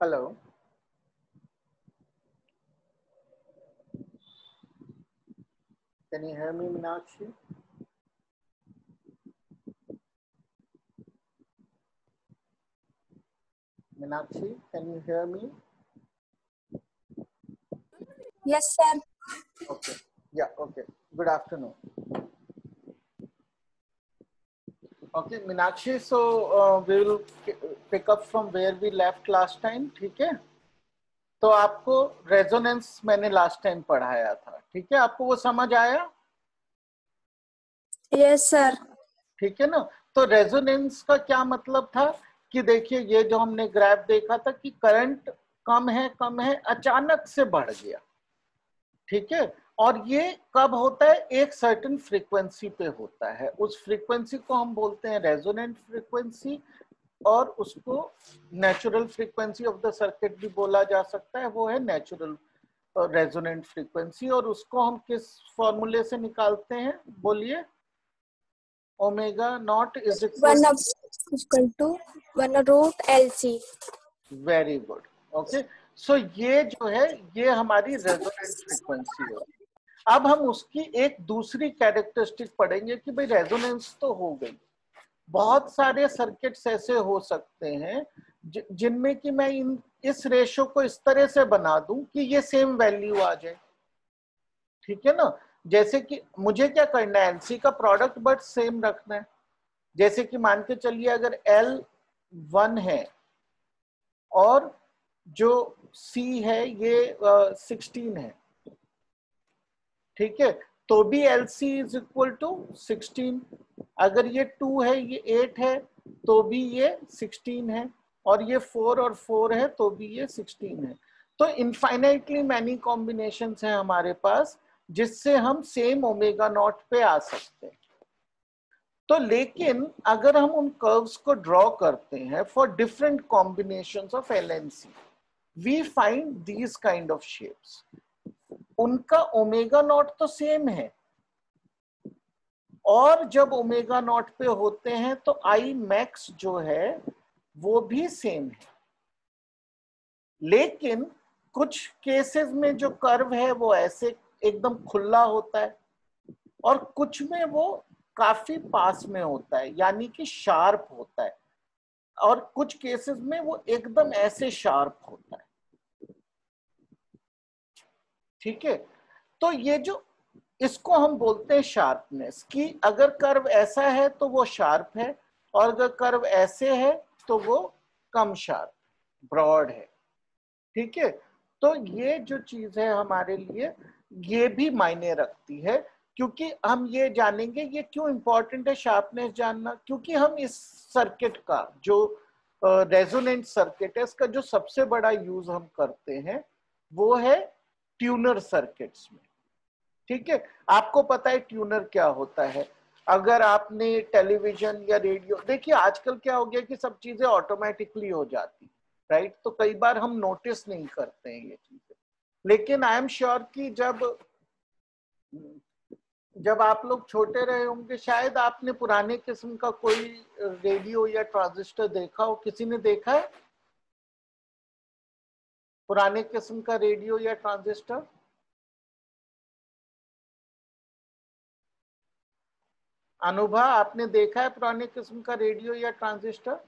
Hello. Can you hear me, Meenakshi? Meenakshi, can you hear me? Yes, sir. Okay. Yeah, okay. Good afternoon. Okay, Meenakshi, so we will pick up from where we left last time, ठीक है? तो आपको resonance मैंने last time पढ़ाया था, ठीक है? आपको वो समझ आया? Yes, sir. ठीक है ना? तो रेजोनेंस का क्या मतलब था कि देखिए ये जो हमने ग्राफ देखा था कि करंट कम है अचानक से बढ़ गया, ठीक है? और ये कब होता है? एक सर्टेन फ्रीक्वेंसी पे होता है। उस फ्रीक्वेंसी को हम बोलते हैं रेजोनेंट फ्रीक्वेंसी, और उसको natural frequency of the circuit भी बोला जा सकता है। वो है नेचुरल रेजोनेंट फ्रीक्वेंसी। और उसको हम किस फॉर्मूले से निकालते हैं? बोलिए। Omega naught is equal to 1/√LC. Very good. Okay, so ये जो है ये हमारी रेजोनेंट फ्रीक्वेंसी होगी। अब हम उसकी एक दूसरी कैरेक्टरिस्टिक पढ़ेंगे कि भाई रेजोनेंस तो हो गई, बहुत सारे सर्किट्स ऐसे हो सकते हैं जिनमें कि मैं इस रेशो को इस तरह से बना दूं कि ये सेम वैल्यू आ जाए, ठीक है ना? जैसे कि मुझे क्या करना है, एलसी का प्रोडक्ट बट सेम रखना है। जैसे कि मान के चलिए अगर एल 1 है और जो सी है ये 16 है, ठीक है? तो भी LC इज इक्वल टू 16। अगर ये 2 है, ये 8 है, तो भी ये 16 है। और ये 4 और 4 है तो भी ये 16 है। तो इनफाइनाइटली मैनी कॉम्बिनेशंस हैं हमारे पास जिससे हम सेम ओमेगा नॉट पे आ सकते हैं। तो लेकिन अगर हम उन कर्व्स को ड्रॉ करते हैं for different combinations of LNC, we find these kind of shapes. उनका ओमेगा नॉट तो सेम है, और जब ओमेगा नॉट पे होते हैं तो आई मैक्स जो है वो भी सेम है। लेकिन कुछ केसेस में जो कर्व है वो ऐसे एकदम खुला होता है, और कुछ में वो काफी पास में होता है, यानी कि शार्प होता है, और कुछ केसेस में वो एकदम ऐसे शार्प होता है, ठीक है? तो ये जो इसको हम बोलते हैं शार्पनेस, कि अगर कर्व ऐसा है तो वो शार्प है, और अगर कर्व ऐसे है तो वो कम शार्प, ब्रॉड है, ठीक है? तो ये जो चीज है हमारे लिए ये भी मायने रखती है, क्योंकि हम ये जानेंगे ये क्यों इंपॉर्टेंट है शार्पनेस जानना। क्योंकि हम इस सर्किट का जो रेजोनेंट सर्किट है इसका जो सबसे बड़ा यूज हम करते हैं वो है ट्यूनर सर्किट्स में, ठीक है? आपको पता है ट्यूनर क्या होता है? अगर आपने टेलीविजन या रेडियो, देखिए आजकल क्या हो गया कि सब चीजें ऑटोमेटिकली हो जाती, राइट? तो कई बार हम नोटिस नहीं करते हैं ये चीजें। लेकिन आई एम श्योर कि जब आप लोग छोटे रहे होंगे शायद आपने पुराने किस्म का कोई रेडियो या ट्रांजिस्टर देखा हो। किसी ने देखा है पुराने किस्म का रेडियो या ट्रांजिस्टर? अनुभा, आपने देखा है पुराने किस्म का रेडियो या ट्रांजिस्टर?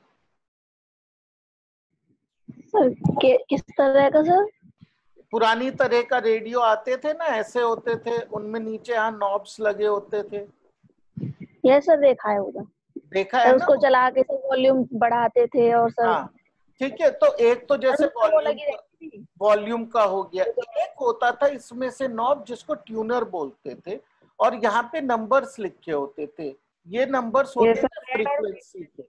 सर किस तरह का सर? पुरानी तरह का रेडियो आते थे ना, ऐसे होते थे, उनमें नीचे यहाँ नॉब्स लगे होते थे। यस सर, देखा है उधर। देखा सर है ना? उसको चला के सर वॉल्यूम बढ़ाते थे, और सर हाँ, ठीक है। तो एक तो जैसे वो लगी रहती थी। वॉल्यूम का हो गया, एक होता था इसमें से नॉब जिसको ट्यूनर बोलते थे, और यहाँ पे नंबर्स लिखे होते थे। ये नंबर्स होते थे फ्रीक्वेंसी के,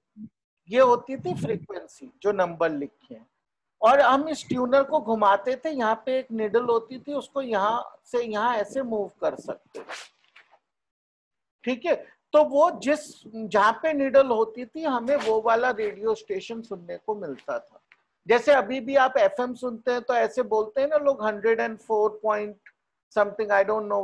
ये होती थी फ्रीक्वेंसी जो नंबर लिखे हैं। और हम इस ट्यूनर को घुमाते थे, यहाँ पे एक निडल होती थी, उसको यहाँ से यहाँ ऐसे मूव कर सकते थे, ठीक है? तो वो जहाँ पे निडल होती थी हमें वो वाला रेडियो स्टेशन सुनने को मिलता था। जैसे अभी भी आप एफएम सुनते हैं तो ऐसे बोलते हैं ना लोग 104 point something, I don't know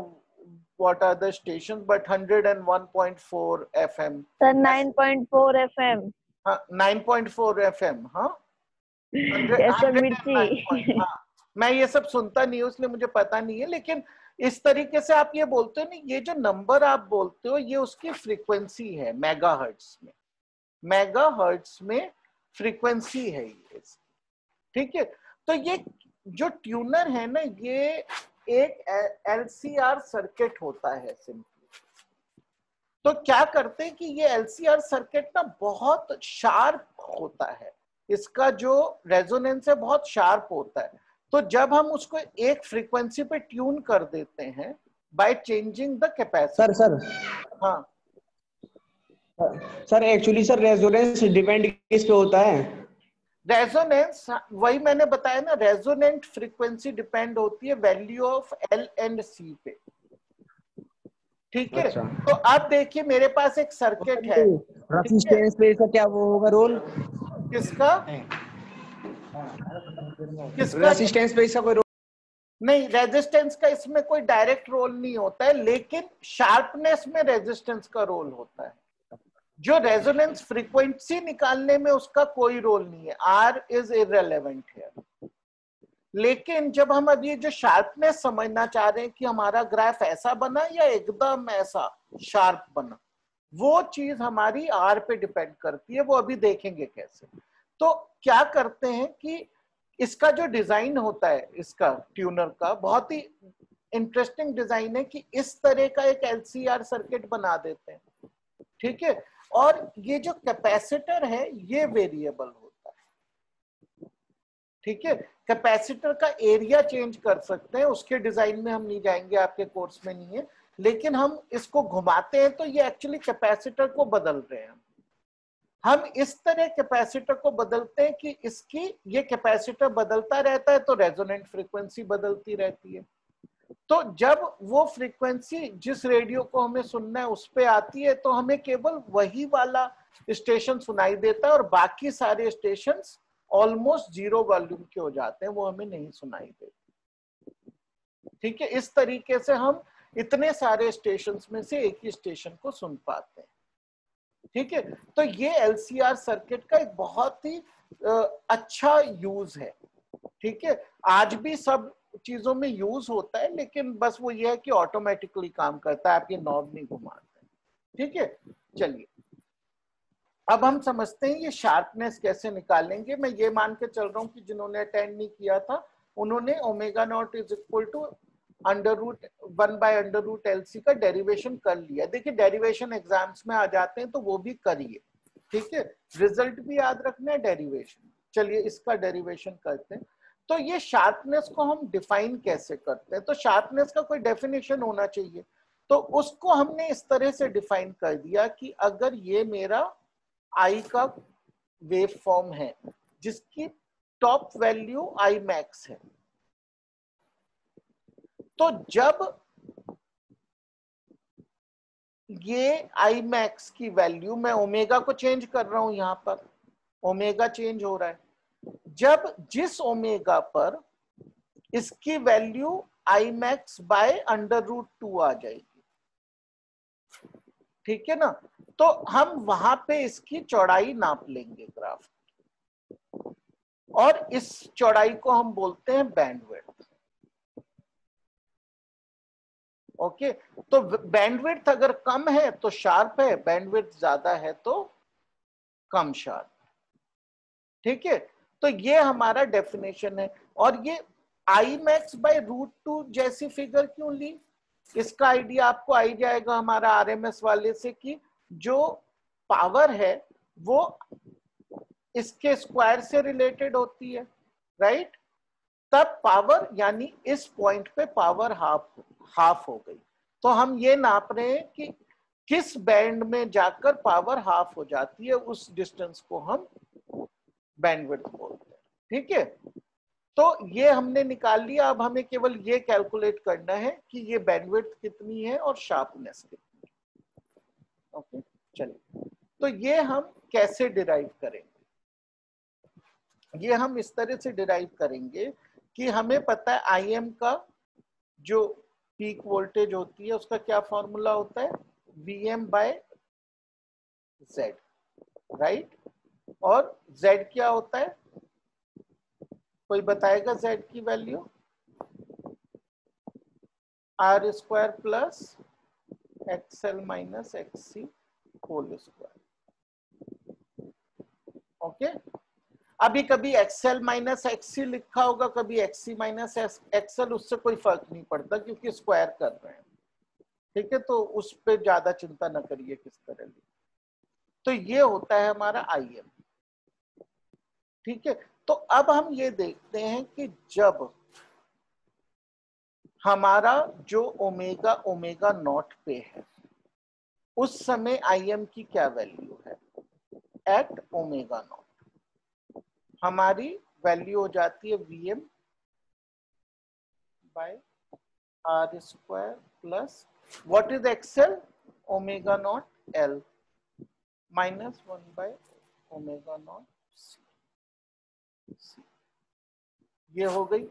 what are the station, but 101.4 FM. Sir 9.4 FM। हाँ, 9.4 एफएम। हाँ, यस सर, 109 पॉइंट। मिर्ची। हाँ, मैं ये सब सुनता नहीं हूँ इसलिए मुझे पता नहीं है, लेकिन इस तरीके से आप ये बोलते हो नहीं, ये जो नंबर आप बोलते हो ये उसकी फ्रीक्वेंसी है मेगाहर्ट्ज में, मेगाहर्ट्ज में फ्रीक्वेंसी है ये, ठीक है। तो ये जो ट्यूनर है ना, ये एक एलसीआर सर्किट होता है सिंपली। तो क्या करते हैं कि ये एलसीआर सर्किट ना बहुत शार्प होता है, इसका जो रेजोनेंस है बहुत शार्प होता है। तो जब हम उसको एक फ्रीक्वेंसी पे ट्यून कर देते हैं by changing the capacity. Sir हाँ sir actually sir resonance depend किस पे होता है? रेजोनेंस, वही मैंने बताया ना, रेजोनेंट फ्रीक्वेंसी डिपेंड होती है वैल्यू ऑफ एल एंड सी पे, ठीक है। अच्छा। तो अब देखिए मेरे पास एक सर्किट है, ठीक है। रेजिस्टेंस पे इसका क्या वो होगा रोल? किसका किसका रेजिस्टेंस पे इसका कोई रोल? नहीं, रेजिस्टेंस का इसमें कोई डायरेक्ट रोल नहीं होता है, लेकिन शार्पनेस में रेजिस्टेंस का रोल होता है। जो रेजोनेंस फ्रीक्वेंसी निकालने में उसका कोई रोल नहीं है, आर इज इररिलेवेंट हियर। लेकिन जब हम अब ये जो शार्पनेस समझना चाह रहे हैं कि हमारा ग्राफ ऐसा बना या एकदम ऐसा शार्प बना, वो चीज हमारी आर पे डिपेंड करती है, वो अभी देखेंगे कैसे। तो क्या करते हैं कि इसका जो डिजाइन होता है इसका ट्यूनर का बहुत ही इंटरेस्टिंग डिजाइन है कि इस तरह का एक एलसीआर सर्किट बना देते हैं, ठीक है। और ये जो कैपेसिटर है ये वेरिएबल होता है, ठीक है। कैपेसिटर का एरिया चेंज कर सकते हैं, उसके डिजाइन में हम नहीं जाएंगे, आपके कोर्स में नहीं है, लेकिन हम इसको घुमाते हैं तो ये एक्चुअली कैपेसिटर को बदल रहे हैं। हम इस तरह कैपेसिटर को बदलते हैं कि इसकी ये कैपेसिटर बदलता रहता है तो रेजोनेंट फ्रीक्वेंसी बदलती रहती है। तो जब वो फ्रीक्वेंसी जिस रेडियो को हमें सुनना है उस पे आती है तो हमें केवल वही वाला स्टेशन सुनाई देता है और बाकी सारे स्टेशन ऑलमोस्ट जीरो वॉल्यूम के हो जाते हैं, वो हमें नहीं सुनाई देते, ठीक है। इस तरीके से हम इतने सारे स्टेशंस में से एक ही स्टेशन को सुन पाते हैं, ठीक है। तो ये एलसीआर सर्किट का एक बहुत ही अच्छा यूज है, ठीक है। आज भी सब चीजों में यूज होता है, लेकिन बस वो ये है कि ऑटोमेटिकली काम करता है, आप ये नॉब नहीं घुमाते, ठीक है। चलिए अब हम समझते हैं ये शार्पनेस कैसे निकालेंगे। मैं ये मान के चल रहा हूं कि जिन्होंने अटेंड नहीं किया था उन्होंने omega naught is equal to √1/√LC का डेरिवेशन कर लिया। देखिए डेरिवेशन एग्जाम्स में आ जाते हैं तो वो भी करिए, ठीक है। रिजल्ट भी याद रखना है, डेरिवेशन। चलिए इसका डेरिवेशन करते हैं। तो ये शार्पनेस को हम डिफाइन कैसे करते हैं? तो शार्पनेस का कोई डेफिनेशन होना चाहिए, तो उसको हमने इस तरह से डिफाइन कर दिया कि अगर ये मेरा आई का वेव फॉर्म है जिसकी टॉप वैल्यू आई मैक्स है, तो जब ये आई मैक्स की वैल्यू, मैं ओमेगा को चेंज कर रहा हूं, यहां पर ओमेगा चेंज हो रहा है, जब जिस ओमेगा पर इसकी वैल्यू आई मैक्स बाय √2 आ जाएगी, ठीक है ना, तो हम वहां पे इसकी चौड़ाई नाप लेंगे ग्राफ, और इस चौड़ाई को हम बोलते हैं बैंडविड्थ। ओके, तो बैंडविड्थ अगर कम है तो शार्प है, बैंडविड्थ ज्यादा है तो कम शार्प, ठीक है। तो ये हमारा डेफिनेशन है। और ये आई मैक्स बाय √2 जैसी फिगर क्यों ली? इसका आइडिया आपको आई जाएगा हमारा आरएमएस वाले से कि जो पावर है वो इसके स्क्वायर से रिलेटेड होती है, राइट। तब पावर यानी इस पॉइंट पे पावर हाफ हो गई, तो हम ये नाप रहे हैं कि किस बैंड में जाकर पावर हाफ हो जाती है, उस डिस्टेंस को हम बैंडविड्थ बोलते हैं, ठीक है। तो ये हमने निकाल लिया। अब हमें केवल ये कैलकुलेट करना है कि ये बैंडविड्थ कितनी है और शार्पनेस कितनी है, ओके। चलिए तो ये हम कैसे डिराइव करेंगे? ये हम इस तरह से डिराइव करेंगे कि हमें पता है आईएम का जो पीक वोल्टेज होती है उसका क्या फॉर्मूला होता है, Vm/Z, राइट। और Z क्या होता है, कोई बताएगा z की value? R square plus XL minus XC whole square. Okay, अभी कभी एक्सएल माइनस एक्ससी लिखा होगा, कभी एक्ससी माइनस एक्सएल, उससे कोई फर्क नहीं पड़ता क्योंकि स्क्वायर कर रहे हैं। ठीक है, तो उस पर ज्यादा चिंता न करिए किस तरह लिख। तो ये होता है हमारा IM। ठीक है, तो अब हम ये देखते हैं कि जब हमारा जो ओमेगा ओमेगा नॉट पे है उस समय IM की क्या वैल्यू है एट ओमेगा नॉट? हमारी वैल्यू हो जाती है VM by R square plus what is XL? Omega naught L minus 1 by omega naught C। ये हो गई।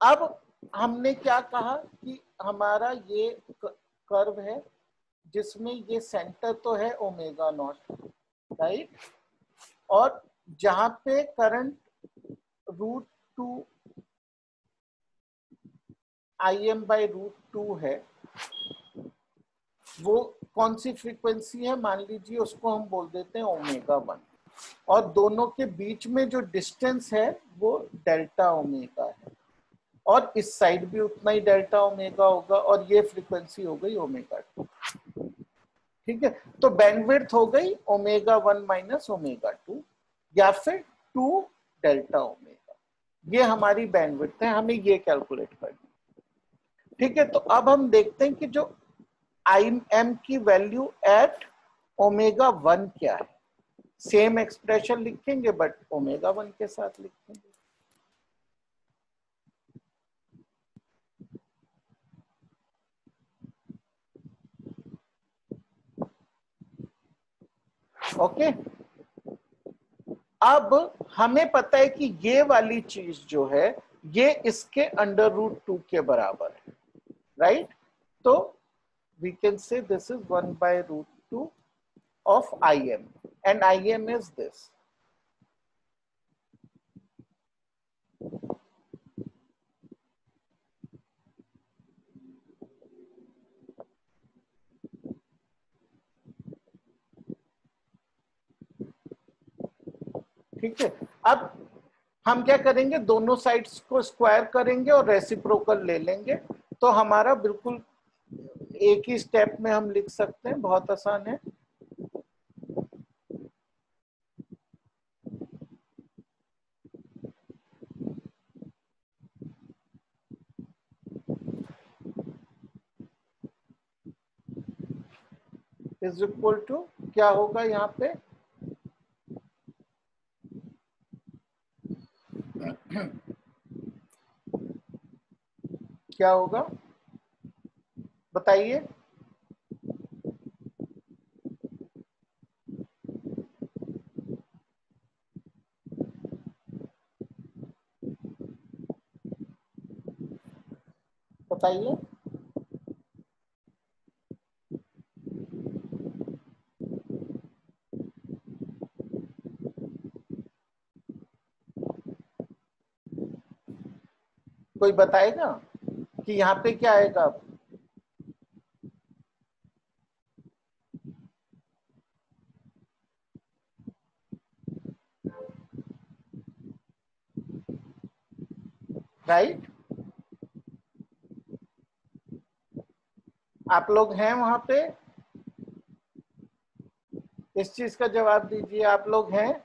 अब हमने क्या कहा कि हमारा ये कर्व है जिसमें ये सेंटर तो है ओमेगा नॉट, राइट, और जहां पे करंट √2 IM बाय √2 है, वो कौन सी फ्रीक्वेंसी है? मान लीजिए उसको हम बोल देते हैं ओमेगा 1, और दोनों के बीच में जो डिस्टेंस है वो डेल्टा ओमेगा है, और इस साइड भी उतना ही डेल्टा ओमेगा होगा, और ये फ्रीक्वेंसी हो गई ओमेगा 2। ठीक है, तो बैंडविड्थ हो गई ओमेगा 1 माइनस ओमेगा 2 या फिर 2 डेल्टा ओमेगा। ये हमारी बैंडविड्थ है, हमें ये कैलकुलेट करनी। ठीक है, तो अब हम देखते हैं कि जो IM की वैल्यू एट ओमेगा 1 क्या है। सेम एक्सप्रेशन लिखेंगे बट ओमेगा 1 के साथ लिखेंगे। ओके, अब हमें पता है कि ये वाली चीज जो है ये इसके √2 के बराबर है, राइट? तो we can say this is 1 by √2 of IM, and IM is this. ठीक है, अब हम क्या करेंगे, दोनों साइड्स को स्क्वायर करेंगे और रेसिप्रोकल ले लेंगे, तो हमारा बिल्कुल एक ही स्टेप में हम लिख सकते हैं, बहुत आसान है। इज इक्वल टू क्या होगा यहाँ पे, क्या होगा बताइए? बताइए। कोई बताएगा कि यहाँ पे क्या आएगा? राइट, आप लोग हैं वहां पे? इस चीज का जवाब दीजिए, आप लोग हैं?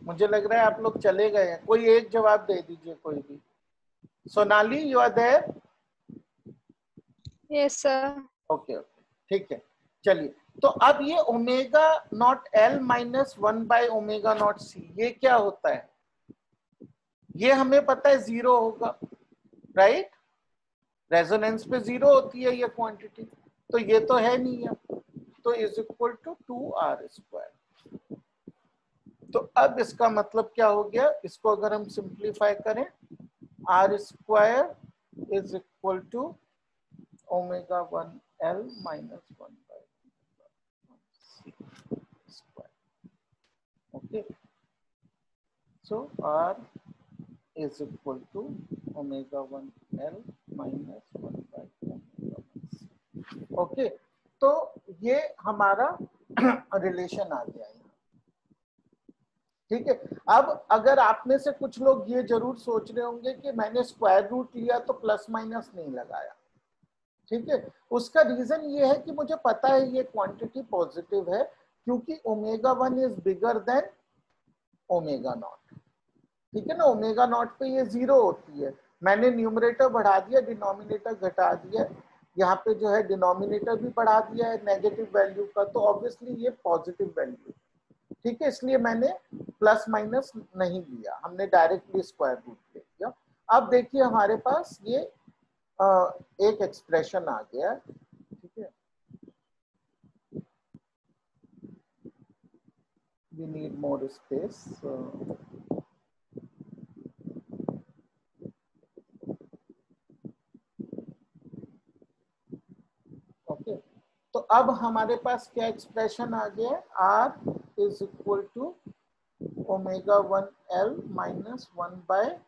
मुझे लग रहा है आप लोग चले गए हैं, कोई एक जवाब दे दीजिए कोई भी। Sonali, you are there? Yes, sir. Okay okay, ठीक है, चलिए। तो अब ये omega naught L minus 1 by omega naught C, ये क्या होता है? ये हमें पता है 0 होगा, राइट? रेजोनेंस पे 0 होती है ये क्वांटिटी, तो ये तो है नहीं है, तो इज इक्वल टू 2r²। तो अब इसका मतलब क्या हो गया, इसको अगर हम सिंप्लीफाई करें, r² is equal to omega 1 L minus 1 by C। So R is equal to omega 1 L minus 1 by omega 1 C. Okay, तो ये हमारा रिलेशन आ गया है। ठीक है, अब अगर आप में से कुछ लोग ये जरूर सोच रहे होंगे कि मैंने स्क्वायर रूट लिया तो प्लस माइनस नहीं लगाया। ठीक है, उसका रीजन ये है कि मुझे पता है ये क्वांटिटी पॉजिटिव है, क्योंकि omega 1 is bigger than omega naught. ठीक है ना, ओमेगा नॉट पे ये 0 होती है। मैंने न्यूमरेटर बढ़ा दिया, डिनोमिनेटर घटा दिया, यहाँ पे जो है डिनोमिनेटर भी बढ़ा दिया है नेगेटिव वैल्यू का, तो ऑब्वियसली ये पॉजिटिव वैल्यू। ठीक है, इसलिए मैंने प्लस माइनस नहीं लिया, हमने डायरेक्टली स्क्वायर रूट ले लिया। अब देखिए हमारे पास ये एक एक्सप्रेशन आ गया। ठीक है, we need more space. Okay, तो अब हमारे पास क्या एक्सप्रेशन आ गया है, R is equal to omega 1 L minus 1 by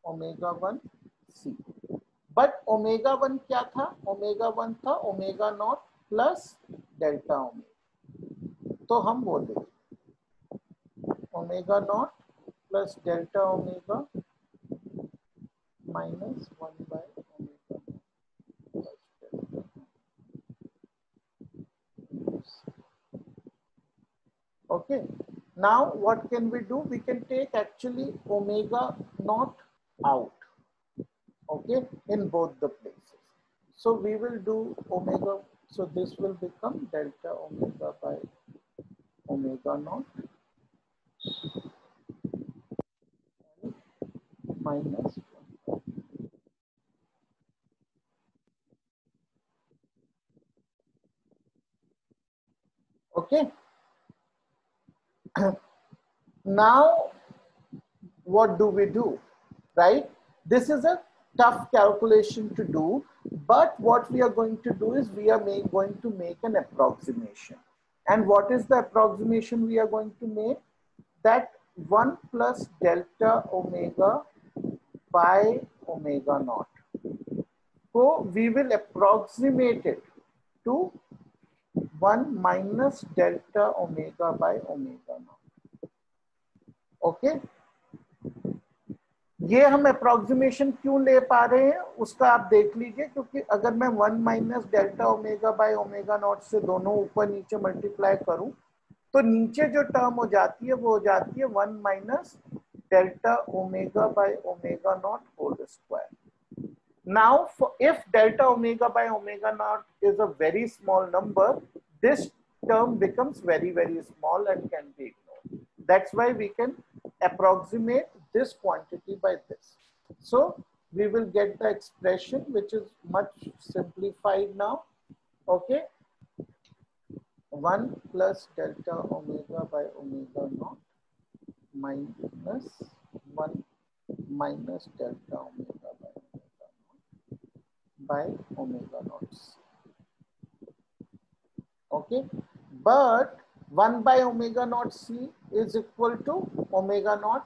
omega 1 C। But omega 1 क्या था, ओमेगा 1 था omega naught plus delta omega. तो हम बोले omega naught plus delta omega minus 1 by omega plus delta. Okay, now what can we do? We can take actually omega naught out, okay, in both the places. So we will do omega, so this will become delta omega by omega naught minus 1. Okay. Now what do we do, right? This is a tough calculation to do, but what we are going to do is we are going to make an approximation. And what is the approximation we are going to make? That 1 plus delta omega by omega naught. So we will approximate it to 1 minus delta omega by omega naught. Okay, ये हम approximation क्यों ले पा रहे हैं उसका आप देख लीजिए, क्योंकि अगर मैं 1 minus delta omega by omega not से दोनों ऊपर नीचे मल्टीप्लाई करूं तो नीचे जो टर्म हो जाती है वो हो जाती है 1 minus delta omega by omega naught whole square. Now if delta omega by omega naught is a very small number, this term becomes very small and can be ignored. That's why we can approximate this quantity by this. So we will get the expression which is much simplified now. Okay, 1 plus delta omega by omega naught minus 1 minus delta omega by omega naught. Okay, but 1 by omega naught C is equal to omega naught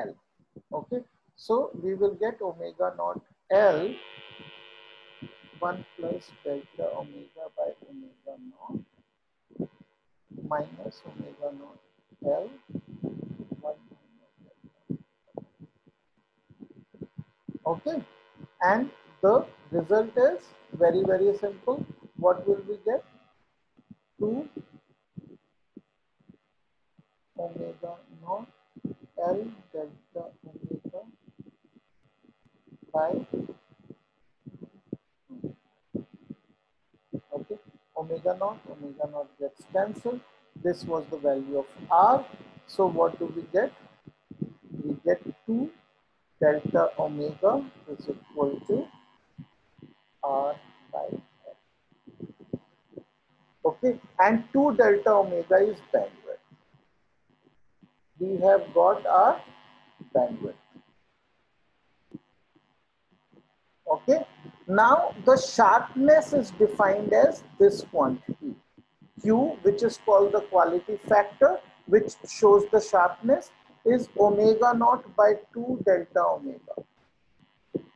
L. Okay, so we will get omega naught L 1 plus delta omega by omega naught minus omega naught L 1 minus delta. Okay, and the result is very simple. What will we get? 2 omega naught L delta omega by, okay, omega naught gets cancelled. This was the value of R. So what do we get? We get 2 delta omega is equal to R by L. Okay, and 2 delta omega is bandwidth. We have got our bandwidth. Okay, now the sharpness is defined as this quantity Q, which is called the quality factor, which shows the sharpness, is omega naught by 2 delta omega.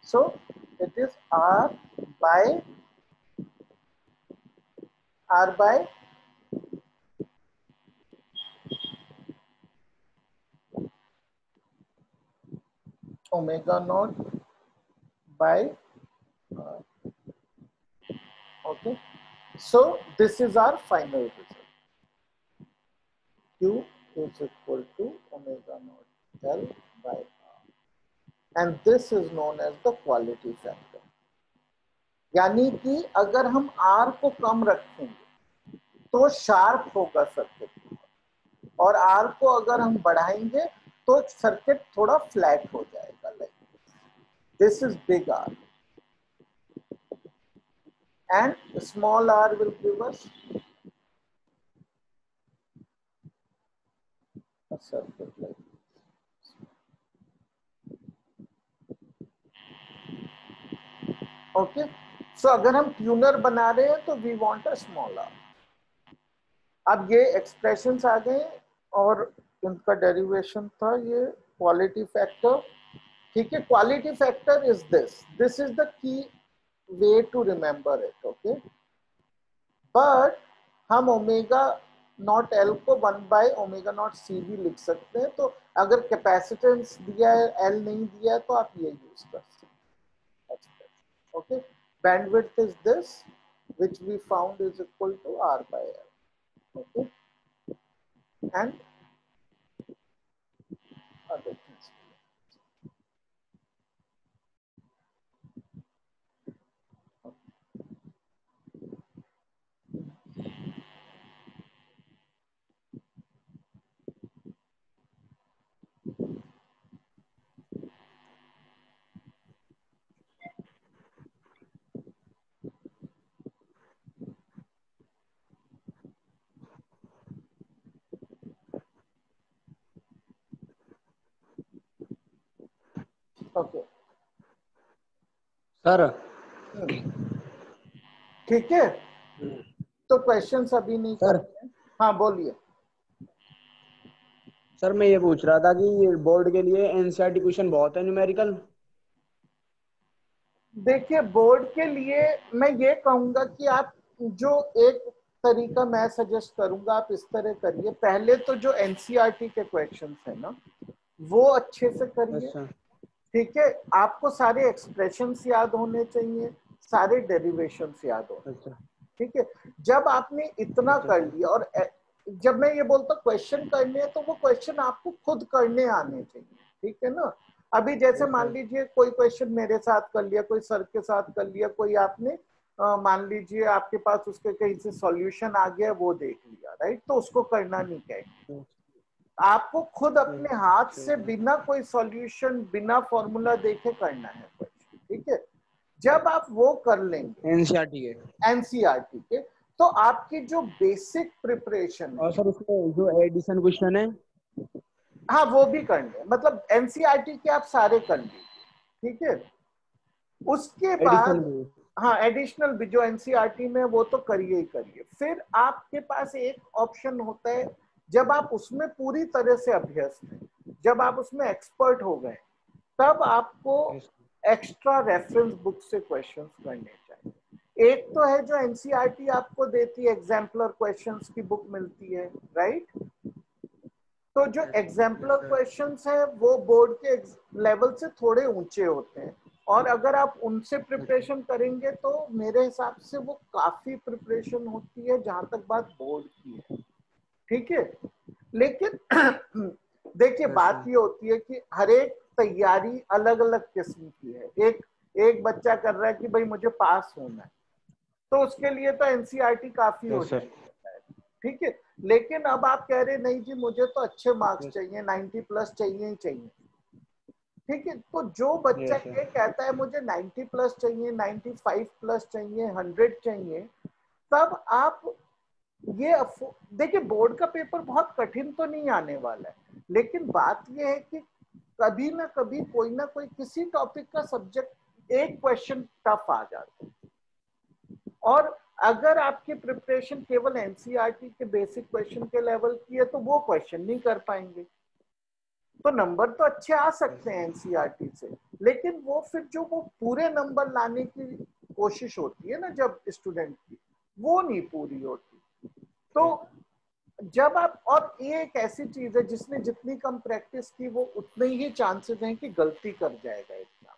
So it is r by omega naught by okay. So this is our final result. Q is equal to omega naught L by R, and this is known as the quality factor. यानी कि अगर हम R को कम रखेंगे तो sharp होगा circuit, और R को अगर हम बढ़ाएंगे तो सर्किट थोड़ा फ्लैट हो जाएगा. Like this is big R and small r will give us a circuit like this. Okay, so अगर हम ट्यूनर बना रहे हैं तो we want a small r. अब ये एक्सप्रेशंस आ गए और इनका डेरिवेशन था ये क्वालिटी फैक्टर. ठीक है, quality factor is this is the key way to remember it. Okay, but हम ओमेगा नॉट एल को 1 बाय ओमेगा नॉट सी भी लिख सकते हैं. तो अगर कैपेसिटेंस दिया है, एल नहीं दिया है, तो आप ये यूज कर सकते हैं. Okay, bandwidth is this which we found is equal to r by l. Okay, and other things. Okay sir ठीक है, तो क्वेश्चंस अभी नहीं सर करते हैं. हाँ बोलिए. सर मैं ये पूछ रहा था कि बोर्ड के लिए एनसीईआरटी क्वेश्चन बहुत है न्यूमेरिकल. देखिए, बोर्ड के लिए मैं ये कहूंगा कि आप जो एक तरीका मैं सजेस्ट करूंगा आप इस तरह करिए. पहले तो जो एनसीईआरटी के क्वेश्चंस है ना वो अच्छे से करिए. अच्छा. ठीक है, आपको सारे एक्सप्रेशंस याद होने चाहिए, सारे डेरिवेशंस याद होने. अच्छा. ठीक है, जब आपने इतना कर लिया, और जब मैं ये बोलता क्वेश्चन करने हैं तो वो क्वेश्चन आपको खुद करने आने चाहिए. ठीक है ना. अभी जैसे मान लीजिए कोई क्वेश्चन मेरे साथ कर लिया, कोई सर के साथ कर लिया, कोई आपने मान लीजिए आपके पास उसके कहीं से सॉल्यूशन आ गया वो देख लिया, राइट, तो उसको करना नहीं चाहिए. आपको खुद अपने हाथ से बिना कोई सॉल्यूशन बिना फॉर्मूला देखे करना है क्वेश्चन. ठीक है, जब आप वो कर लेंगे एनसीईआरटी के तो आपकी जो बेसिक प्रिपरेशन, और सर उसमें जो एडिशन क्वेश्चन है, हाँ वो भी करने, मतलब एनसीईआरटी के आप सारे कर लीजिए. ठीक है, उसके बाद हाँ एडिशनल भी जो एनसीईआरटी में वो तो करिए ही करिए. फिर आपके पास एक ऑप्शन होता है जब आप उसमें पूरी तरह से अभ्यस्त हैं, जब आप उसमें एक्सपर्ट हो गए, तब आपको एक्स्ट्रा रेफरेंस बुक से क्वेश्चंस करने चाहिए. एक तो है जो एनसीईआरटी आपको देती है, एग्जाम्पलर क्वेश्चंस की बुक मिलती है, राइट. तो जो एग्जाम्पलर क्वेश्चंस है वो बोर्ड के लेवल से थोड़े ऊंचे होते हैं, और अगर आप उनसे प्रिपरेशन करेंगे तो मेरे हिसाब से वो काफी प्रिपरेशन होती है जहां तक बात बोर्ड की है. ठीक है, लेकिन देखिए बात ये होती है कि हर एक तैयारी अलग अलग किस्म की है. एक बच्चा कर रहा है कि भाई मुझे पास होना है, तो उसके लिए तो एनसीईआरटी काफी हो जाती है. ठीक है, लेकिन अब आप कह रहे नहीं जी मुझे तो अच्छे मार्क्स चाहिए, 90 प्लस चाहिए ही चाहिए. ठीक है, तो जो बच्चा ये कहता है मुझे 90 प्लस चाहिए, 95 प्लस चाहिए, 100 चाहिए, तब आप ये देखिए बोर्ड का पेपर बहुत कठिन तो नहीं आने वाला है, लेकिन बात ये है कि कभी ना कभी कोई ना कोई किसी टॉपिक का सब्जेक्ट एक क्वेश्चन टफ आ जाता है. और अगर आपकी प्रिपरेशन केवल एनसीईआरटी के बेसिक क्वेश्चन के लेवल की है तो वो क्वेश्चन नहीं कर पाएंगे. तो नंबर तो अच्छे आ सकते हैं एनसीईआरटी से, लेकिन वो फिर जो वो पूरे नंबर लाने की कोशिश होती है ना जब स्टूडेंट की, वो नहीं पूरी होती। तो जब आप, और ये एक ऐसी चीज है जिसने जितनी कम प्रैक्टिस की वो उतने ही चांसेस हैं कि गलती कर जाएगा एग्जाम,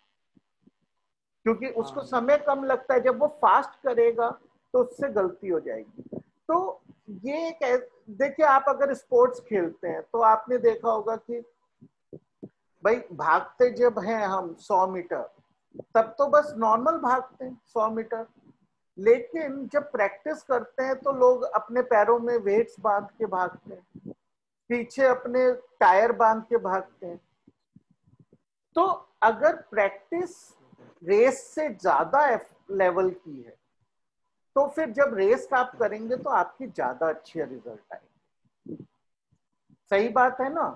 क्योंकि उसको समय कम लगता है। जब वो फास्ट करेगा तो उससे गलती हो जाएगी। तो ये एक, देखिए आप अगर स्पोर्ट्स खेलते हैं तो आपने देखा होगा कि भाई भागते जब हैं हम 100 मीटर, तब तो बस नॉर्मल भागते हैं 100 मीटर, लेकिन जब प्रैक्टिस करते हैं तो लोग अपने पैरों में वेट्स बांध के भागते हैं, पीछे अपने टायर बांध के भागते हैं। तो अगर प्रैक्टिस रेस से ज्यादा लेवल की है तो फिर जब रेस आप करेंगे तो आपकी ज्यादा अच्छी रिजल्ट आएगी। सही बात है ना?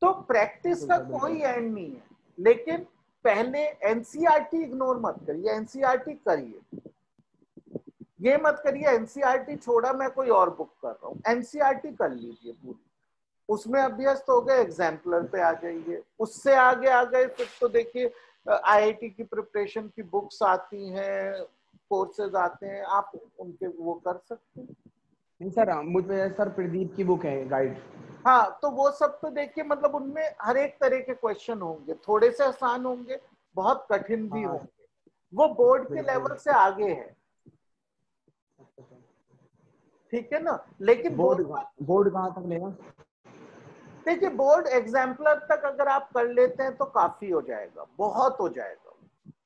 तो प्रैक्टिस का कोई एंड नहीं है, लेकिन पहले एनसीईआरटी इग्नोर मत करिए, एनसीईआरटी करिए। ये मत करिए एनसीईआरटी छोड़ा मैं कोई और बुक कर रहा हूँ, एनसीईआरटी कर लीजिए पूरी, उसमें अभ्यस्त हो गए, एग्जाम्पलर पे आ जाइए। उससे आगे आ गए फिर तो देखिए आईआईटी की प्रिपरेशन की बुक्स आती हैं, कोर्सेज आते हैं, आप उनके वो कर सकते हैं। नहीं सर, मुझे सर प्रदीप की बुक है गाइड। हाँ, तो वो सब तो देखिए मतलब उनमें हर एक तरह के क्वेश्चन होंगे, थोड़े से आसान होंगे, बहुत कठिन भी होंगे, वो बोर्ड के लेवल से आगे है, ठीक है ना? लेकिन बोर्ड कहाँ तक लेगा? देखिए बोर्ड एग्जाम्पलर तक अगर आप कर लेते हैं तो काफी हो जाएगा, बहुत हो जाएगा,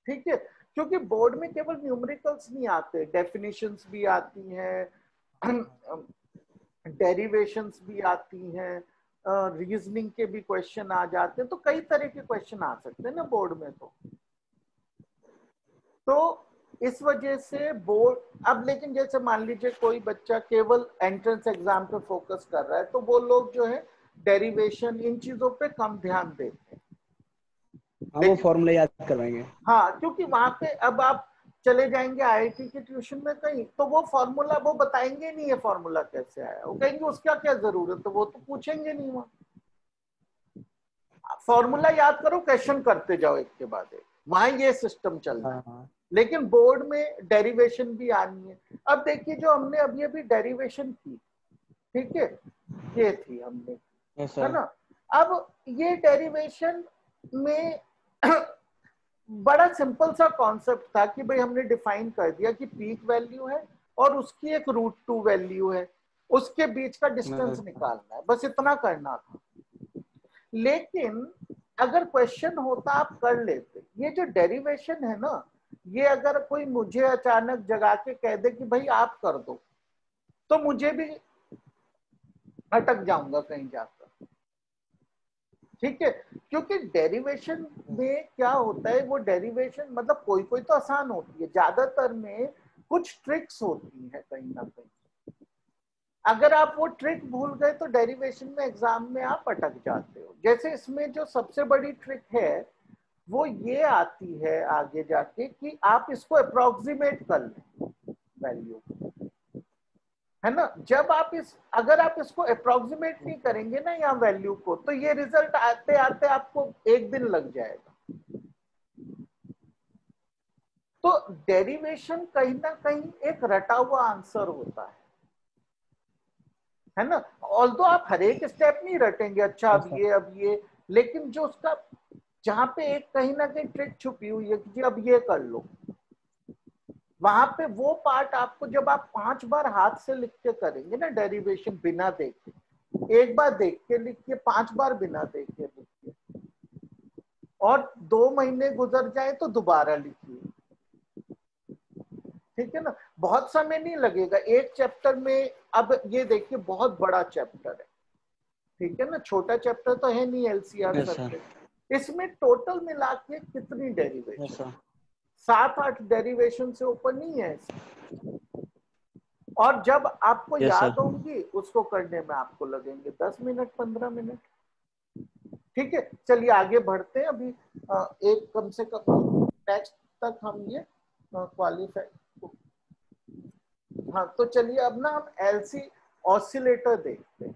ठीक है? क्योंकि बोर्ड में केवल न्यूमेरिकल्स नहीं आते, डेफिनेशंस भी आती हैं, डेरिवेशंस भी आती हैं, रीजनिंग के भी क्वेश्चन आ जाते हैं, तो कई तरह के क्वेश्चन आ सकते हैं ना बोर्ड में। तो इस वजह से बोर्ड, अब लेकिन जैसे मान लीजिए कोई बच्चा केवल एंट्रेंस एग्जाम पे फोकस कर रहा है तो वो लोग जो है डेरिवेशन इन चीजों पे कम ध्यान देते हैं। हाँ, वो फॉर्मूला याद करवाएंगे। हाँ, क्योंकि वहां पे अब आप चले जाएंगे आईआईटी के ट्यूशन में कहीं तो वो फॉर्मूला वो बताएंगे नहीं, है फॉर्मूला कैसे आया, वो कहेंगे उसका क्या जरूरत है, वो तो पूछेंगे नहीं। वहां फॉर्मूला याद करो, क्वेश्चन करते जाओ एक के बाद एक, वहां ये सिस्टम चल रहा है। लेकिन बोर्ड में डेरिवेशन भी आनी है। अब देखिए जो हमने अभी अभी डेरिवेशन की, ठीक है, ये थी हमने, है ना? अब ये डेरिवेशन में बड़ा सिंपल सा कॉन्सेप्ट था कि भाई हमने डिफाइन कर दिया कि पीक वैल्यू है और उसकी एक √2 वैल्यू है, उसके बीच का डिस्टेंस निकालना है, बस इतना करना था। लेकिन अगर क्वेश्चन होता आप कर लेते। ये जो डेरिवेशन है ना, ये अगर कोई मुझे अचानक जगा के कह दे कि भाई आप कर दो, तो मुझे भी अटक जाऊंगा कहीं जाकर, ठीक है? क्योंकि डेरिवेशन में क्या होता है, वो डेरिवेशन मतलब कोई कोई तो आसान होती है, ज्यादातर में कुछ ट्रिक्स होती है कहीं ना कहीं। अगर आप वो ट्रिक भूल गए तो डेरिवेशन में एग्जाम में आप अटक जाते हो। जैसे इसमें जो सबसे बड़ी ट्रिक है वो ये आती है आगे जाके कि आप इसको अप्रोक्सीमेट कर लें वैल्यू, है ना? जब आप अगर आप इसको अप्रोक्सीमेट नहीं करेंगे ना यहाँ वैल्यू को, तो ये रिजल्ट आते आते आपको 1 दिन लग जाएगा। तो डेरिवेशन कहीं ना कहीं एक रटा हुआ आंसर होता है ना? ऑल्दो आप हर एक स्टेप नहीं रटेंगे, अच्छा अब ये, लेकिन जो उसका जहां पे एक कहीं ना कहीं ट्रिक छुपी हुई है कि जी अब ये कर लो, वहां पे वो पार्ट आपको, जब आप 5 बार हाथ से लिख के करेंगे ना डेरिवेशन बिना देखे, एक बार देख के लिखिए, 5 बार बिना देख के लिखिए, और 2 महीने गुजर जाए तो दोबारा लिखिए, ठीक है ना? बहुत समय नहीं लगेगा एक चैप्टर में। अब ये देखिए बहुत बड़ा चैप्टर है, ठीक है ना? छोटा चैप्टर तो है नहीं एलसीआर सर्किट। इसमें टोटल मिला के कितनी डेरिवेशन, 7-8 डेरिवेशन से ऊपर नहीं है। और जब आपको याद होंगी उसको करने में आपको लगेंगे 10 मिनट 15 मिनट, ठीक है? चलिए आगे बढ़ते हैं। अभी एक कम से कम नेक्स्ट तक हम ये क्वालिफाई, हाँ तो चलिए अब ना हम एलसी ऑसिलेटर देखते हैं।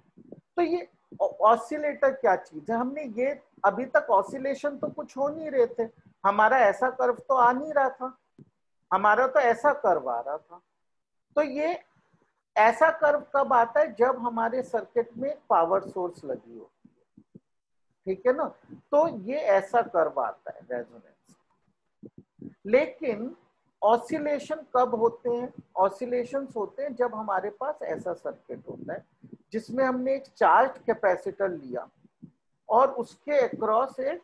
तो ये ऑसिलेटर क्या चीज है, हमने ये अभी तक ऑसिलेशन तो कुछ हो नहीं रहे थे, हमारा ऐसा कर्व तो आ नहीं रहा था, हमारा तो ऐसा कर्व आ रहा था। तो ये ऐसा कर्व कब आता है, जब हमारे सर्किट में पावर सोर्स लगी हो, ठीक है ना। तो ये ऐसा कर्व आता है रेजोनेंस। लेकिन ऑसिलेशन कब होते हैं, ऑसिलेशंस होते हैं जब हमारे पास ऐसा सर्किट होता है जिसमें हमने एक चार्ज कैपेसिटर लिया और उसके अक्रॉस एक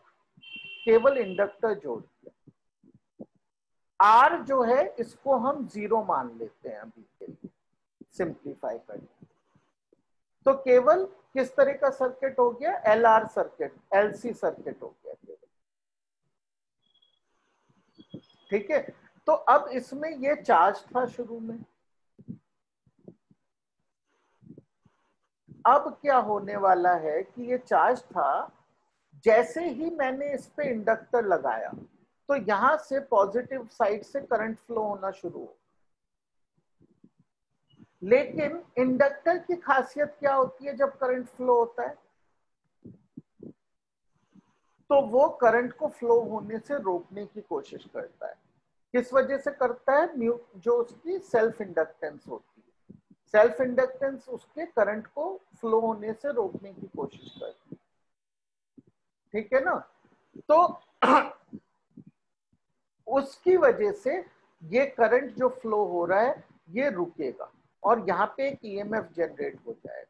केवल इंडक्टर जोड़ दिया। आर जो है इसको हम 0 मान लेते हैं अभी के लिए, सिंप्लीफाई करके। तो केवल किस तरह का सर्किट हो गया, एलआर सर्किट, एलसी सर्किट हो गया केवल, ठीक है। तो अब इसमें ये चार्ज था शुरू में, अब क्या होने वाला है कि ये चार्ज था, जैसे ही मैंने इस पे इंडक्टर लगाया तो यहां से पॉजिटिव साइड से करंट फ्लो होना शुरू हो। लेकिन इंडक्टर की खासियत क्या होती है, जब करंट फ्लो होता है तो वो करंट को फ्लो होने से रोकने की कोशिश करता है। किस वजह से करता है, जो उसकी सेल्फ इंडक्टेंस होती है, सेल्फ इंडक्टेंस उसके करंट को फ्लो होने से रोकने की कोशिश करती है, ठीक है ना। तो उसकी वजह से ये करंट जो फ्लो हो रहा है ये रुकेगा और यहाँ पे एक ईएमएफ जनरेट हो जाएगा,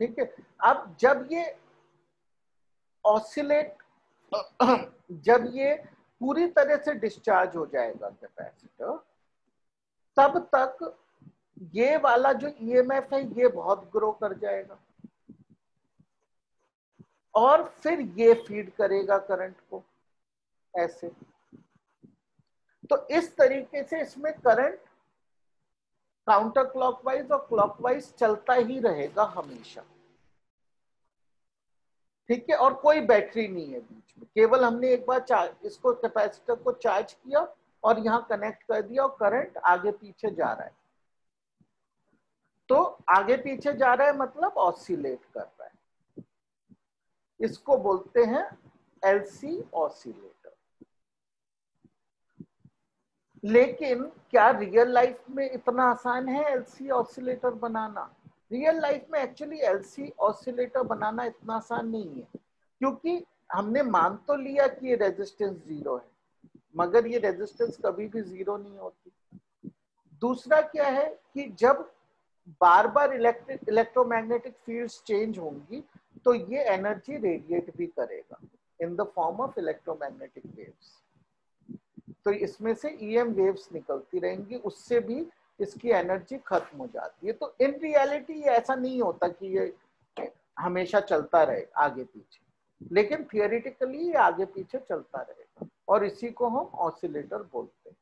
ठीक है। अब जब ये ऑसिलेट जब ये पूरी तरह से डिस्चार्ज हो जाएगा कैपेसिटर, तब तक ये वाला जो ईएमएफ है ये बहुत ग्रो कर जाएगा और फिर ये फीड करेगा करंट को ऐसे। तो इस तरीके से इसमें करंट काउंटर क्लॉकवाइज और क्लॉकवाइज चलता ही रहेगा हमेशा, ठीक है। और कोई बैटरी नहीं है बीच में, केवल हमने एक बार चार्ज, इसको कैपेसिटर को चार्ज किया और यहाँ कनेक्ट कर दिया और करंट आगे पीछे जा रहा है। तो आगे पीछे जा रहा है मतलब ऑसिलेट कर रहा है, इसको बोलते हैं एलसी ऑसिलेटर। लेकिन क्या रियल लाइफ में इतना आसान है एलसी ऑसिलेटर बनाना? रियल लाइफ में एक्चुअली एलसी ऑसिलेटर बनाना इतना आसान नहीं है, क्योंकि हमने मान तो लिया कि ये रेजिस्टेंस 0 है, मगर ये रेजिस्टेंस कभी भी 0 नहीं होती। दूसरा क्या है कि जब बार बार इलेक्ट्रोमैग्नेटिक फील्ड्स चेंज होंगी तो ये एनर्जी रेडिएट भी करेगा in the form of electromagnetic waves. तो इसमें से ईएम वेव्स निकलती रहेंगी, उससे भी इसकी एनर्जी खत्म हो जाती है। तो इन रियलिटी ऐसा नहीं होता कि ये हमेशा चलता रहे आगे पीछे, लेकिन थियोरेटिकली ये आगे पीछे चलता रहेगा और इसी को हम ऑसिलेटर बोलते हैं,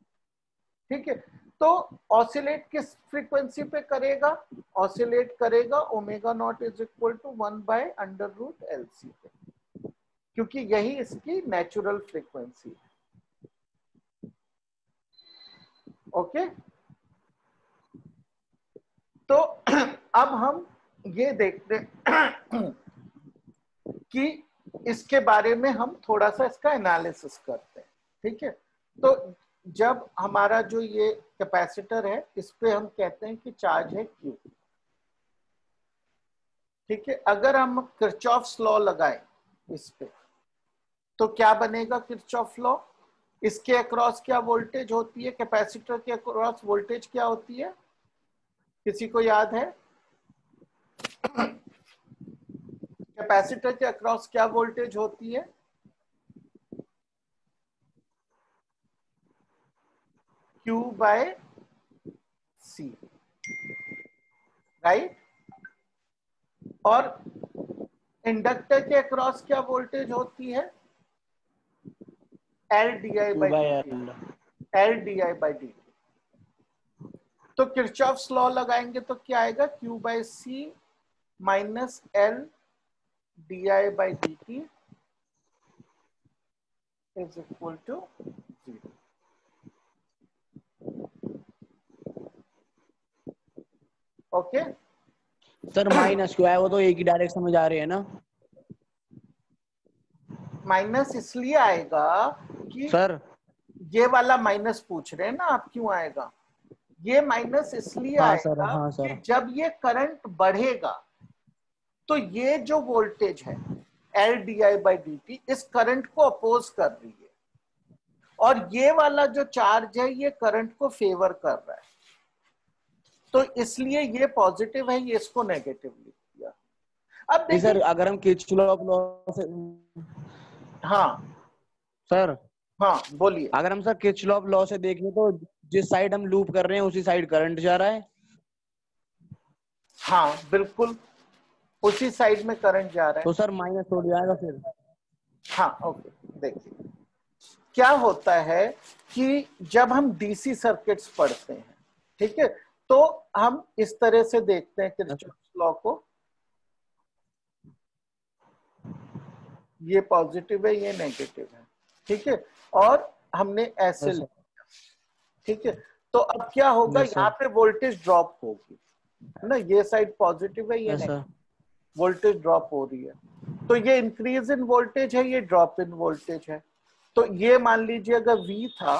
ठीक है। तो ऑसिलेट किस फ्रीक्वेंसी पे करेगा, ऑसिलेट करेगा omega naught is equal to 1/√LC पे, क्योंकि यही इसकी नेचुरल फ्रीक्वेंसी है, ओके। तो अब हम ये देखते हैं कि इसके बारे में हम थोड़ा सा इसका एनालिसिस करते हैं, ठीक है। तो जब हमारा जो ये कैपेसिटर है इस पे हम कहते हैं कि चार्ज है Q, ठीक है। अगर हम किरचॉफ्स लॉ लगाएं इस पे तो क्या बनेगा किरचॉफ लॉ, इसके अक्रॉस क्या वोल्टेज होती है, कैपेसिटर के अक्रॉस वोल्टेज क्या होती है, किसी को याद है? कैपेसिटर के अक्रॉस क्या वोल्टेज होती है? Q/C, right. और इंडक्टर के अक्रॉस क्या वोल्टेज होती है? LdI/dt। तो किरचॉफ्स लॉ लगाएंगे तो क्या आएगा, Q/C minus LdI/dt is equal to 0, okay. Sir minus क्यों है, वो तो एक ही डायरेक्शन में जा रहे हैं ना। माइनस इसलिए आएगा कि सर ये वाला माइनस पूछ रहे हैं ना आप, क्यों आएगा? ये माइनस इसलिए हाँ सर, आएगा हाँ कि सर। जब ये करंट बढ़ेगा तो ये जो वोल्टेज है L D I by D T इस करंट को अपोज कर रही है, और ये वाला जो चार्ज है ये करंट को फेवर कर रहा है, तो इसलिए ये पॉजिटिव है, ये इसको नेगेटिव लिख दिया। अब नहीं सर, देखिए, अगर हम किरचॉफ लॉ से, हाँ सर हाँ बोलिए। अगर हम सर किरचॉफ लॉ से देखें तो जिस साइड हम लूप कर रहे हैं उसी साइड करंट जा रहा है। हाँ बिल्कुल, उसी साइड में करंट जा रहा है। तो सर माइनस हो जाएगा फिर। हाँ ओके, देखिए क्या होता है कि जब हम डीसी सर्किट्स पढ़ते हैं, ठीक है, तो हम इस तरह से देखते हैं किरचॉफ्स लॉ को, ये पॉजिटिव है ये नेगेटिव है, ठीक है, और हमने ऐसे Yes, लिखा, ठीक है। तो अब क्या होगा, Yes, sir. यहाँ पे वोल्टेज ड्रॉप होगी, है ना, ये साइड पॉजिटिव है ये Yes, sir. Negative, voltage drop हो रही है, तो ये इंक्रीज इन वोल्टेज है, ये ड्रॉप इन वोल्टेज है। तो ये मान लीजिए अगर V था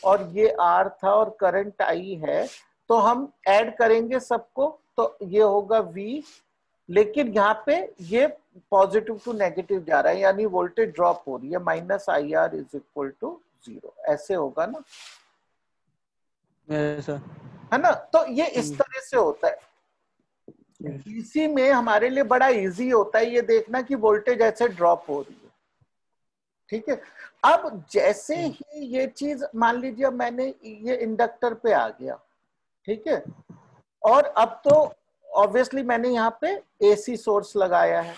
और ये R था और करंट I है, तो हम ऐड करेंगे सबको, तो ये होगा V, लेकिन यहाँ पे ये पॉजिटिव टू नेगेटिव जा रहा है, यानी वोल्टेज ड्रॉप हो रही है, minus I R is equal to 0, ऐसे होगा ना, Yes, sir. है ना। तो ये इस तरह से होता है। डीसी में हमारे लिए बड़ा इजी होता है ये देखना कि वोल्टेज ऐसे ड्रॉप हो रही है, ठीक है। अब जैसे ही ये चीज मान लीजिए मैंने ये इंडक्टर पे आ गया, ठीक है, और अब तो ऑब्वियसली मैंने यहाँ पे एसी सोर्स लगाया है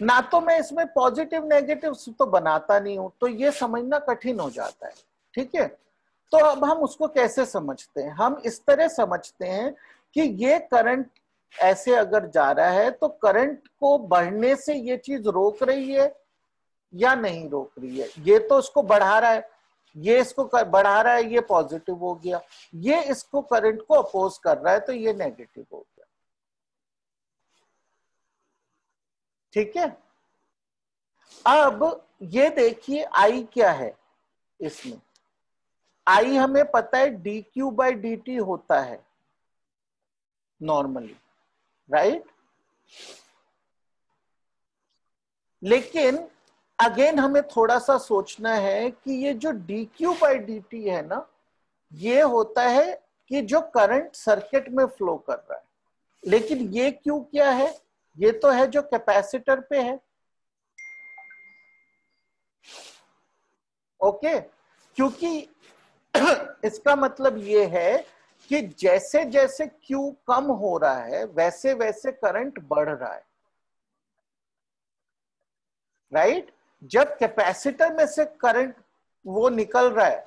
ना, तो मैं इसमें पॉजिटिव नेगेटिव तो बनाता नहीं हूं, तो ये समझना कठिन हो जाता है, ठीक है। तो अब हम उसको कैसे समझते हैं, हम इस तरह समझते हैं कि ये करंट ऐसे अगर जा रहा है तो करंट को बढ़ने से ये चीज रोक रही है या नहीं रोक रही है। ये तो इसको बढ़ा रहा है, ये इसको बढ़ा रहा है, ये पॉजिटिव हो गया, ये इसको करंट को अपोज कर रहा है तो ये नेगेटिव हो गया, ठीक है। अब ये देखिए आई क्या है इसमें, आई हमें पता है D Q by D T होता है नॉर्मली, राइट। लेकिन अगेन हमें थोड़ा सा सोचना है कि ये जो D Q by D T है ना, ये होता है कि जो करंट सर्किट में फ्लो कर रहा है, लेकिन ये क्यू क्या है, ये तो है जो कैपेसिटर पे है, ओके। क्योंकि इसका मतलब ये है कि जैसे जैसे Q कम हो रहा है वैसे वैसे करंट बढ़ रहा है, राइट। जब कैपेसिटर में से करंट वो निकल रहा है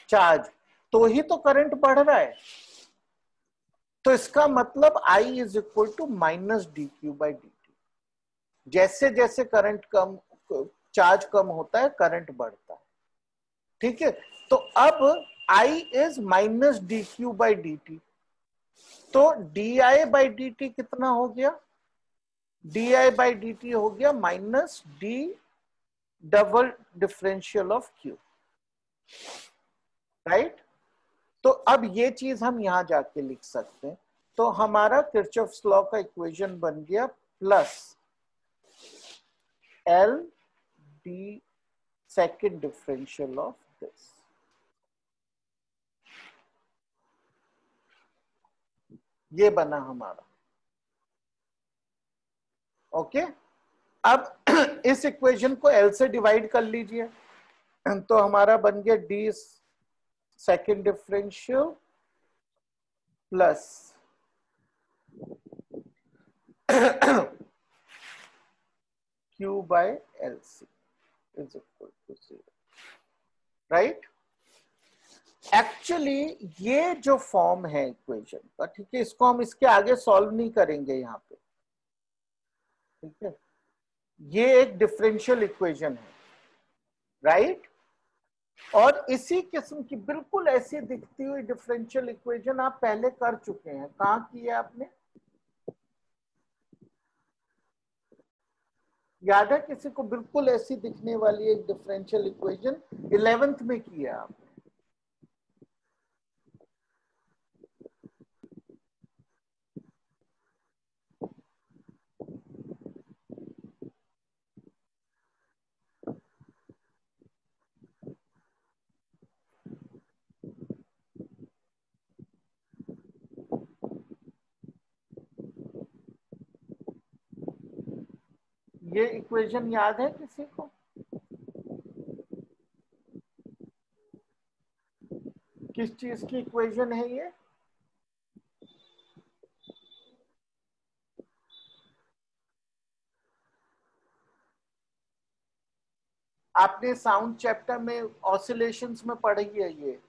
चार्ज, तो ही तो करंट बढ़ रहा है, तो इसका मतलब I is equal to minus D Q by D T. जैसे जैसे करंट कम, चार्ज कम होता है करंट बढ़ता है, ठीक है। तो अब I is minus D Q by D T, तो D I by D T कितना हो गया, D I by D T हो गया minus D double differential of Q, right. तो अब ये चीज हम यहां जाके लिख सकते हैं, तो हमारा किरचॉफ्स लॉ का इक्वेशन बन गया plus L D second differential of this, ये बना हमारा, ओके। अब इस इक्वेशन को एल से डिवाइड कर लीजिए, तो हमारा बन गया D second differential plus Q by LC is equal to 0, right. Actually ये जो फॉर्म है इक्वेशन का, ठीक है, इसको हम इसके आगे सॉल्व नहीं करेंगे यहाँ पे, ठीक है। ये एक डिफरेंशियल इक्वेशन है, राइट। और इसी किस्म की बिल्कुल ऐसी दिखती हुई डिफरेंशियल इक्वेशन आप पहले कर चुके हैं, कहाँ की है आपने, याद है किसी को? बिल्कुल ऐसी दिखने वाली एक डिफरेंशियल इक्वेशन 11th में की है आपने। ये इक्वेशन याद है किसी को? किस चीज की इक्वेशन है ये? आपने साउंड चैप्टर में ऑसिलेशंस में पढ़ी है ये।